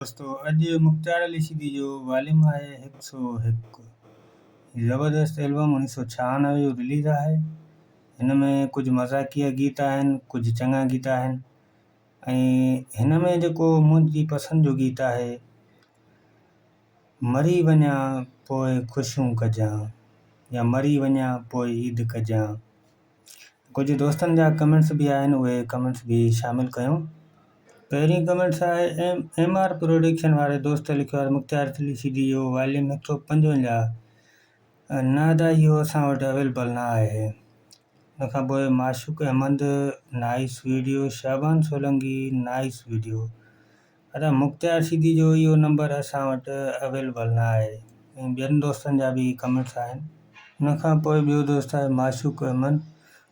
दोस्तों अॼु मुख़्तियार अली सीधी जो वॉल्यूम आहे 101। ज़बरदस्त एल्बम 1996 जो रिलीज़ आहे। हिन में कुझु मज़ाक़िया गीत आहिनि, कुझु चङा गीत आहिनि ऐं हिन में जेको मुंहिंजी पसंदि जो गीत आहे मरी वञा पोइ ख़ुशियूं कजां या मरी वञा पोइ ईद कजां। कुझु दोस्तनि जा कमेंट्स बि आहिनि, उहे कमेंट्स बि शामिलु कयूं। पहिरीं कमेंट्स आहे MR प्रोडक्शन वारे दोस्त लिखियो आहे मुख़्तियार अली सीधी जो वॉल्यूम 155 नादा इहो असां वटि अवेलेबल न आहे। हुन खां पोइ माशूक अहमद नाइस वीडियो, शाबान सोलंकी नाइस वीडियो। अदा मुख़्तियार सीधी जो इहो नंबर असां वटि अवेलेबल न आहे। ऐं ॿियनि दोस्तनि जा बि कमेंट्स आहिनि। हुन खां पोइ ॿियो दोस्त आहे Mashooq Ahmed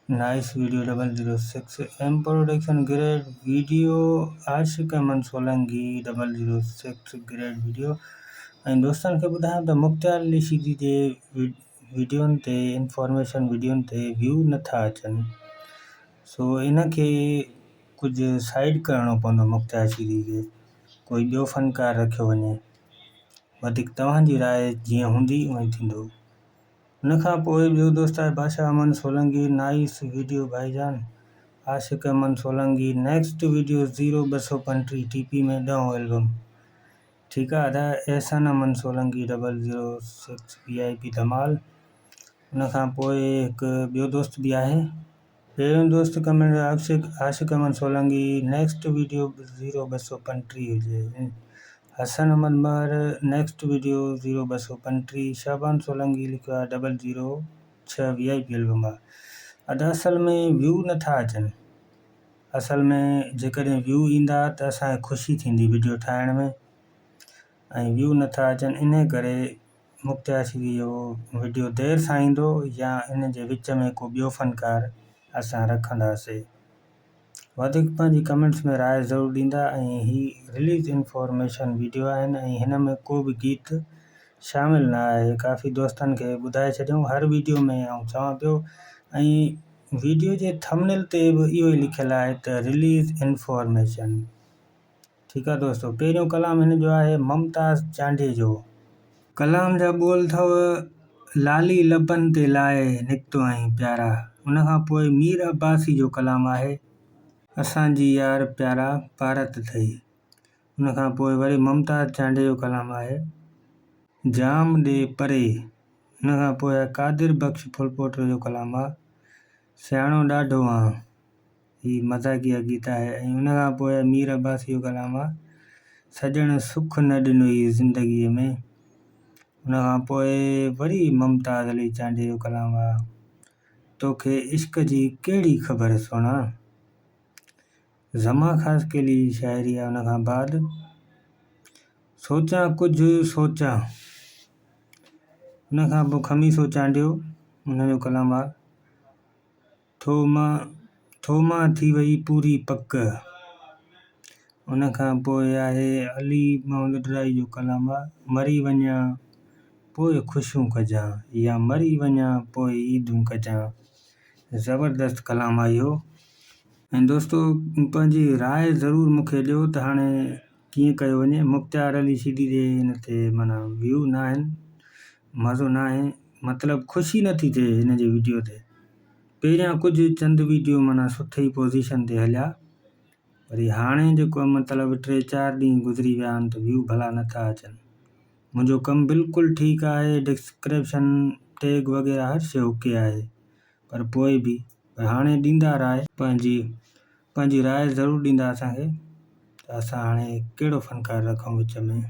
nice video 006 M production great video, Ashiq Ahmed Solanki 006 great video. ऐं दोस्तनि खे ॿुधायां त मुख़्तियार अली सीधी जे वीडियोनि ते इंफॉर्मेशन वीडियोनि ते व्यू नथा अचनि, सो इनखे कुझु साइड करिणो पवंदो मुख़्तियार सीधी खे, कोई ॿियो फ़नकार रखियो वञे। वधीक तव्हांजी राय जीअं हूंदी उअं ई थींदो। हुन खां पोइ ॿियो दोस्त आहे बादशाह अमन सोलंकी नाइस वीडियो भाईजान, आशिक अमन सोलंकी नेक्स्ट वीडियो 0235 TP में 10 एल्बम। ठीकु आहे अदा एहसान अमन सोलंकी 006 VIP धमाल। हुन खां पोइ हिकु ॿियो दोस्त बि आहे। पहिरियों दोस्त कमेंट आशिक अमन सोलंकी नेक्स्ट वीडियो 0235 हुजे। हसन अहमद मर नेक्स्ट वीडियो 0235। शाबान सोलंकी लिखियो आहे 006 VIP एल्बम आहे। अदा असल में व्यू नथा अचनि। असल में जेकॾहिं व्यू ईंदा त असांखे ख़ुशी थींदी वीडियो ठाहिण में, ऐं व्यू नथा अचनि इन करे मुख़्तियार सीधी जो वीडियो देरि सां ईंदो या इन जे विच में को ॿियो फ़नकार असां रखंदासीं। वधीक पंहिंजी कमेंट्स में राय ज़रूरु ॾींदा। ऐं ही रिलीज़ इंफॉर्मेशन वीडियो आहिनि ऐं हिन में को बि गीत शामिल न आहे। काफ़ी दोस्तनि खे ॿुधाए छॾियूं हर वीडियो में ऐं चवां पियो, ऐं वीडियो जे थंबनेल ते बि इहो ई लिखियलु आहे त रिलीज़ इंफॉर्मेशन। ठीकु आहे दोस्तों, पहिरियों कलाम हिन जो आहे मुमताज़ चांडे जो। कलाम जा ॿोल अथव लाली लबनि ते लाए निकितो ऐं प्यारा। हुन खां पोइ मीर अब्बासी जो कलाम आहे असांजी यार प्यारा भारत अथई। हुन खां पोइ वरी मुमताज़ चांडे जो कलाम आहे जाम ॾे परे। हुन खां पोइ कादिर बख्श फुलपोटर जो कलाम आहे सियाणो ॾाढो आहे, ही मज़ाक़िया गीत आहे। ऐं हुन खां पोइ मीर अब्बासी जो कलाम आहे सॼण सुख न ॾिनई ज़िंदगीअ में। हुन खां पोइ वरी मुमताज़ अली चांडे जो कलाम आहे तोखे इश्क जी कहिड़ी ख़बर सोना। ज़मा ख़ासकेली जी शाइरी आहे। हुन खां बाद सोचां कुझु सोचां। हुन खां पोइ खमीसो चांडियो, हुन जो कलाम आहे थोमा थी वई पूरी पक। हुन खां पोइ आहे अली मोहम्मद ड्राई जो कलाम आहे मरी वञा पोइ ख़ुशियूं कजां या मरी वञा पोइ ईदूं कजां। ज़बरदस्त कलाम आहे इहो। ऐं दोस्तों पंहिंजी राय ज़रूरु मूंखे ॾियो त हाणे कीअं कयो वञे। मुख़्तियार अली सीधी जे हिन ते माना व्यू न आहिनि, मज़ो न आहे, मतिलबु ख़ुशी नथी थिए हिन जे वीडियो ते। पहिरियां कुझु चंद वीडियो माना सुठी पोज़ीशन ते हलिया, वरी हाणे जेको मतिलबु 3-4 ॾींहं गुज़री विया आहिनि त व्यू भला नथा अचनि। मुंहिंजो कमु बिल्कुलु ठीकु आहे, डिस्क्रिप्शन टैग वग़ैरह हर शइ ओके आहे, पर पोइ बि हाणे ॾींदा राय पंहिंजी राय ज़रूरु ॾींदा असांखे त असां हाणे कहिड़ो फ़नकार रखूं विच में।